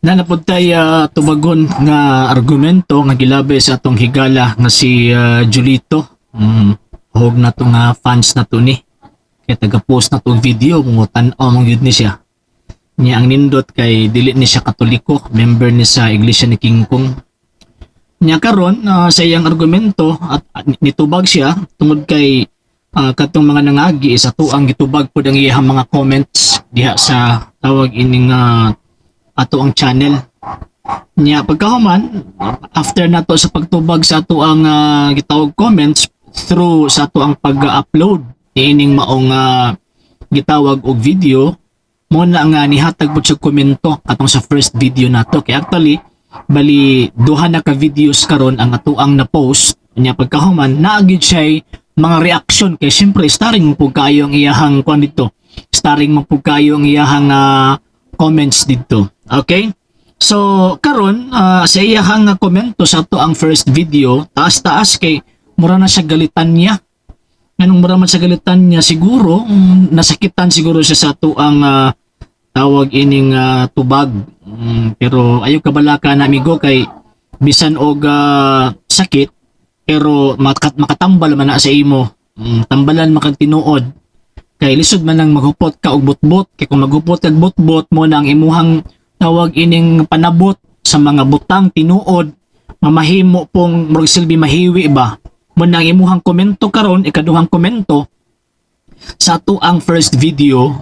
Nanapod tayo tubagon nga argumento nga gilabi sa atong higala nga si Julito. Hog na to nga fans na to ni. Kaya taga-post na to video kung tan-aw mong yun ni siya. Niya ang nindot kay dili ni siya Katoliko, member ni sa Iglesia ni King Kong. Niya karon sa iyang argumento at nitubag siya tungod kay katong mga nangagi is ato ang gitubag pod ang iyang mga comments diha sa tawag ining ato ang channel niya pagkahuman after nato sa pagtubag sa ato ang gitawag comments through sa ato ang pag-upload ining maong gitawag og video mo na nga nihatag pud siya komento atong sa first video nato kay actually bali duha na ka videos karon ang ato ang na-post niya pagkahuman naagid siya mga reaction kay syempre starring mo pud kayo ang iyahang kon dito starring mo pud kayo ang iyahang comments dito. Okay? So, karon sa iyahang komento sa to ang first video, taas-taas kay mura na siya galitan niya. Nganong mura man siya galitan niya siguro, nasakitan siguro siya sa to ang tawag ining tubag. Pero ayo kabalaka na amigo kay bisan og sakit pero makatambal man na sa imo. Tambalan makagtinuod kay lisod man nang maghupot ka og butbot kay kung maghupot kag butbot mo nang imuhang tawag ining panabot sa mga butang tinuod mamahimo pong murag silbi mahiwi ba mo nang imuhang komento karon ikaduhang komento sa ato ang first video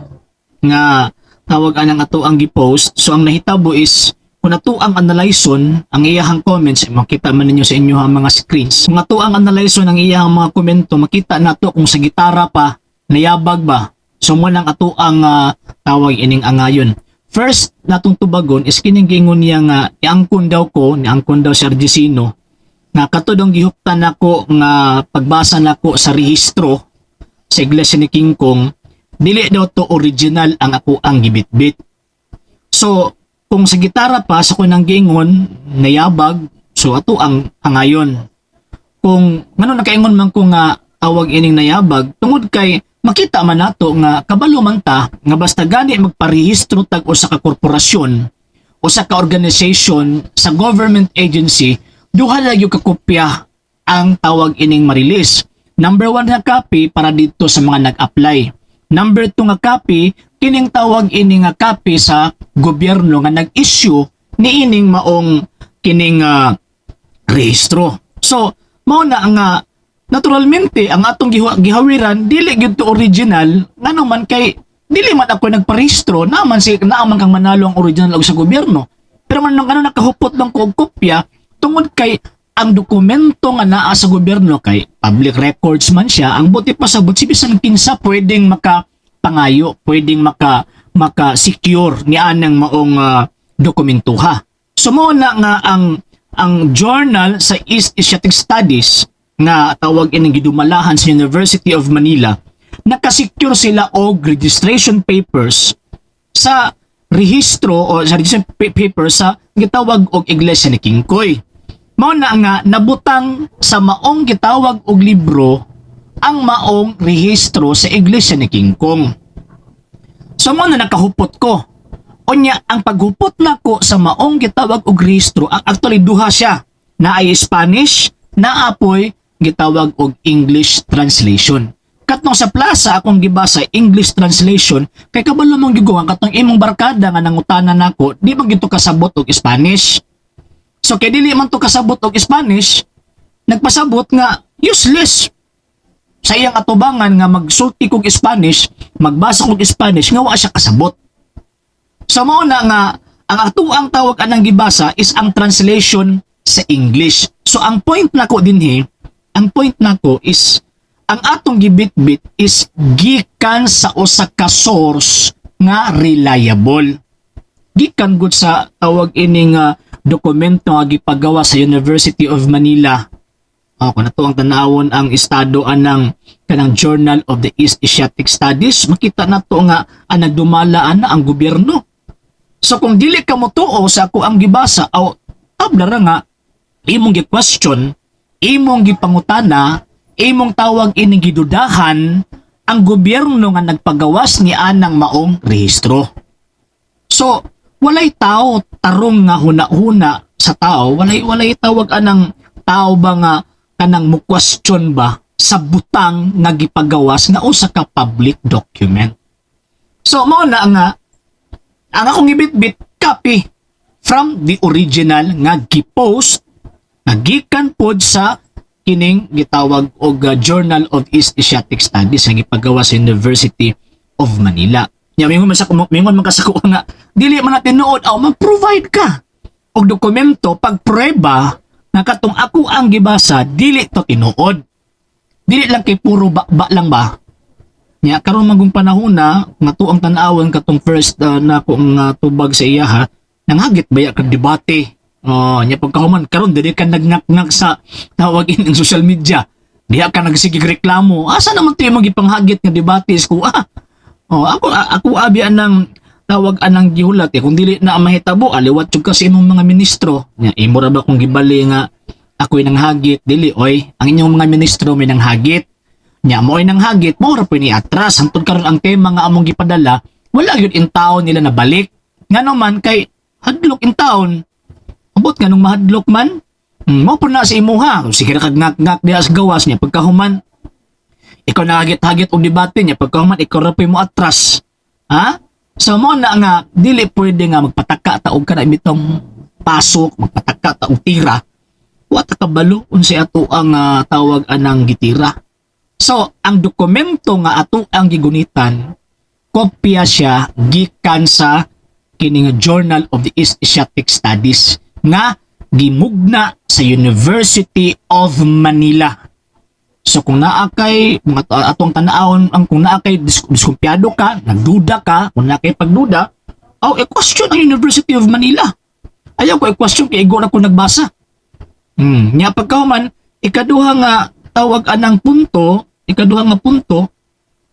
nga tawag anang ato ang gi-post. So ang nahitabo is kung ato ang analyson ang iyahang comments makita man ninyo sa inyo ang mga screens kung ato ang analyson ang iyahang mga komento makita nato kung sa gitara pa nayabag ba? So mo nang ato ang tawag ining angayon. First natong tubagon is kining gingon niya nga iangkon daw ko, niangkon daw si Argesino nga katudong gihuptan nako nga pagbasa nako sa rehistro sa Iglesia ni King Kong, dili daw to original ang ako ang gibitbit. So kung sa gitara pa sa kunang gingon nayabag, so ato ang angayon. Kung ngano nakaingon man ko nga tawag ining nayabag tungod kay makita man nato nga kabalo man ta nga basta gani magparehistro tag usa ka korporasyon o sa ka organization sa government agency duha lang yung kakopya ang tawag ining marilis. Number 1 nga copy para dito sa mga nag-apply. Number 2 nga copy kining tawag ining nga copy sa gobyerno nga nag-issue ni ining maong kining rehistro. So mao na nga naturalmente ang atong gihawiran dili gyud to original ngano man kay dili man ako nagparehistro naaman kang manalo ang original og sa gobyerno pero man ano nakahupot lang ko og kopya tungod kay ang dokumento nga naa sa gobyerno kay public records man siya ang buti pa sa butsi bisan kinsa pwedeng makapangayo pwedeng maka secure ni anang maong dokumentuha. So mo na nga ang journal sa East Asiatic Studies nga tawag ining gidumalahan sa University of Manila nakasecure sila og registration papers sa rehistro o sa registration papers sa gitawag og Iglesia ni King Koy. Mao na nga nabutang sa maong gitawag og libro ang maong rehistro sa Iglesia ni King Kong. So mo na nakahupot ko. Unya ang paghupot nako sa maong gitawag og rehistro actually duha siya na ay Spanish na apoy gitawag og English translation. Katong sa plaza akong gibasa English translation kay kabalo mong giguang katong imong barkada nga nangutanan nako di man gito kasabot og Spanish. So kay dili man to kasabot og Spanish nagpasabot nga useless sa iyang atubangan nga magsulti kog Spanish magbasa kog Spanish nga wa siya kasabot. So mao na nga ang ato ang tawag anang gibasa is ang translation sa English. So ang point nako dinhi ang point nako is ang atong gibitbit is gikan sa usa ka source nga reliable. Gikan gud sa tawag ining dokumento nga gipagawa sa University of Manila. Kung nato ang tanawon ang estado anang kanang Journal of the East Asiatic Studies, makita nato nga ang nagdumalaan na ang gobyerno. So kung dili ka motuo sa ako ang gibasa o tabla ra nga imong gi-question imong gipangutana, imong tawag ining gidudahan ang gobyerno nga nagpagawas ni anang maong rehistro. So, walay tao tarong nga huna-huna sa tao, walay tawag anang tao ba nga kanang mo question ba sa butang nga gipagawas nga usa ka public document. So mao na nga ang akong ibitbit copy from the original nga gipost nga gikan pod sa kining gitawag og Journal of East Asiatic Studies nga gipagawa sa University of Manila. Nya mingon man kasako nga dili man natin tinuod aw mag-provide ka og dokumento pag prueba nga katong ako ang gibasa dili to tinuod. Dili lang kay puro ba lang ba. Nya karon magong panahon na nga tuang tan-awon katong first na kung tubag sa iya ha nanghagit baya kag debate. Nya pagkahuman karon dili ka nagnaknak sa tawag in social media. Diha ka nagsigig reklamo. Asa naman tayo magipanghagit nga debate ko ako abi anang tawag anang gihulat kung dili na mahitabo aliwat jud ka sa imong mga ministro. Nya imo ra ba kung gibali nga ako'y nanghagit dili oy ang inyong mga ministro may nanghagit. Nya mo'y nanghagit mo ra pini atras hangtod karon ang tema nga among gipadala wala gyud in taon nila na balik. Ngano man kay hadlok in taon. Abot nga nung mahadlok man mo pa na sa imuha sige ra kag ngak diha sa gawas niya pagkahuman ikaw nahagit-hagit og debate niya pagkahuman ikaw ra mo atras. Ha? So mo na nga dili pwede nga magpataka ta og kana bitong pasok magpataka ta og tira. Wa ta kabalo unsay ato ang tawag anang gitira. So ang dokumento nga ato ang gigunitan kopya siya gikan sa kining Journal of the East Asiatic Studies nga gimugna sa University of Manila. So kung naa kay mga atong tan-awon ang kung naa kay diskumpiyado ka, nagduda ka, kung naa kay pagduda, i-question ang University of Manila. Ayaw ko i-question kay igo na ko nagbasa. Nya pagkahuman ikaduha nga tawag anang punto,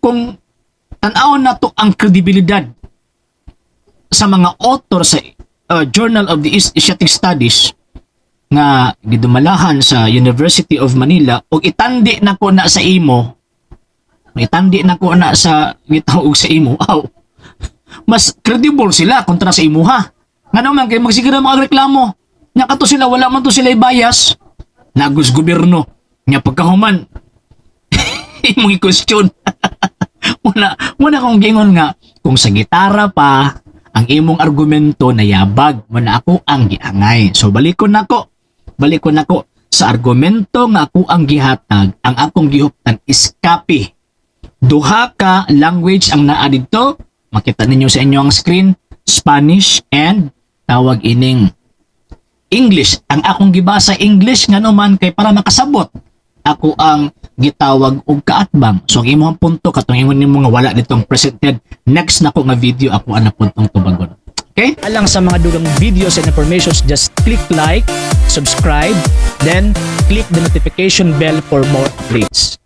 kung tan-awon nato ang kredibilidad sa mga author sa Journal of the East Asiatic Studies nga gidumalahan sa University of Manila o itandi nako na sa imo gitawag sa imo mas credible sila kontra sa imo ha ngano man kay magsiguro mga reklamo nya kato sila wala man to sila bias nagus gobyerno nya pagkahuman imong i-question muna kong gingon nga kung sa gitara pa ang imong argumento na yabag muna ako ang giangay so balikon nako sa argumento nga ako ang gihatag, ang akong gihuptan is copy. Duha ka language ang naa dito. Makita ninyo sa inyo ang screen, Spanish and tawag ining English. Ang akong gibasa English nga naman kay para makasabot. Ako ang gitawag og kaatbang. So ang imong punto katong ingon nimo nga wala ditong presented. Next nako nga video ako ang napuntong tubagon. Okay? Alang sa mga dugang videos and informations, just click like, subscribe, then click the notification bell for more updates.